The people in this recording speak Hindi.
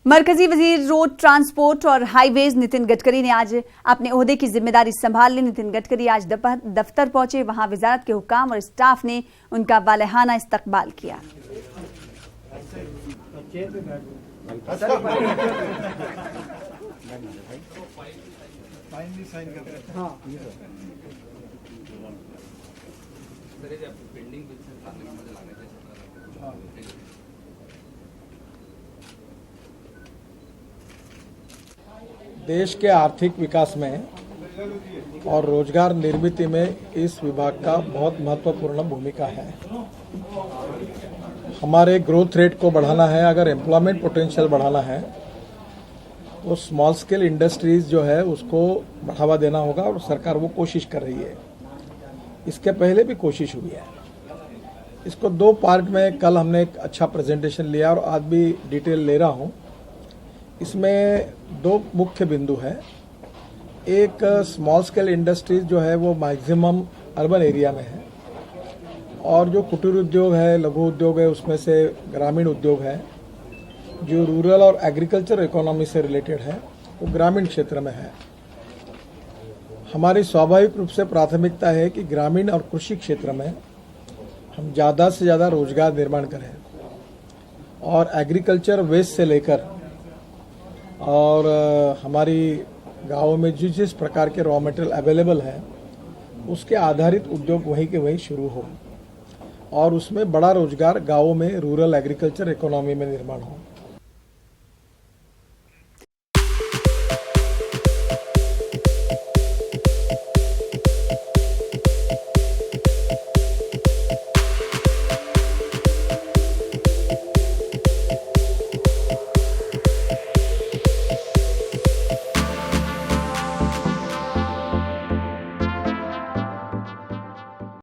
मरकजी वजीर रोड ट्रांसपोर्ट और हाईवेज नितिन गडकरी ने आज अपने ओहदे की जिम्मेदारी संभाल ली। नितिन गडकरी आज दफ्तर पहुंचे। वहां वजारत के हुकाम और स्टाफ ने उनका वालेहाना इस्तकबाल किया। देश के आर्थिक विकास में और रोजगार निर्मित में इस विभाग का बहुत महत्वपूर्ण भूमिका है। हमारे ग्रोथ रेट को बढ़ाना है, अगर एम्प्लॉयमेंट पोटेंशियल बढ़ाना है तो स्मॉल स्केल इंडस्ट्रीज जो है उसको बढ़ावा देना होगा और सरकार वो कोशिश कर रही है। इसके पहले भी कोशिश हुई है। इसको दो पार्ट में कल हमने एक अच्छा प्रेजेंटेशन लिया और आज भी डिटेल ले रहा हूँ। इसमें दो मुख्य बिंदु हैं। एक स्मॉल स्केल इंडस्ट्रीज जो है वो मैक्सिमम अर्बन एरिया में है और जो कुटीर उद्योग है, लघु उद्योग है, उसमें से ग्रामीण उद्योग है जो रूरल और एग्रीकल्चर इकोनॉमी से रिलेटेड है, वो ग्रामीण क्षेत्र में है। हमारी स्वाभाविक रूप से प्राथमिकता है कि ग्रामीण और कृषि क्षेत्र में हम ज़्यादा से ज़्यादा रोजगार निर्माण करें और एग्रीकल्चर वेस्ट से लेकर और हमारी गाँव में जिस प्रकार के रॉ मटेरियल अवेलेबल है उसके आधारित उद्योग वहीं के वहीं शुरू हो और उसमें बड़ा रोजगार गाँवों में रूरल एग्रीकल्चर इकोनॉमी में निर्माण हो।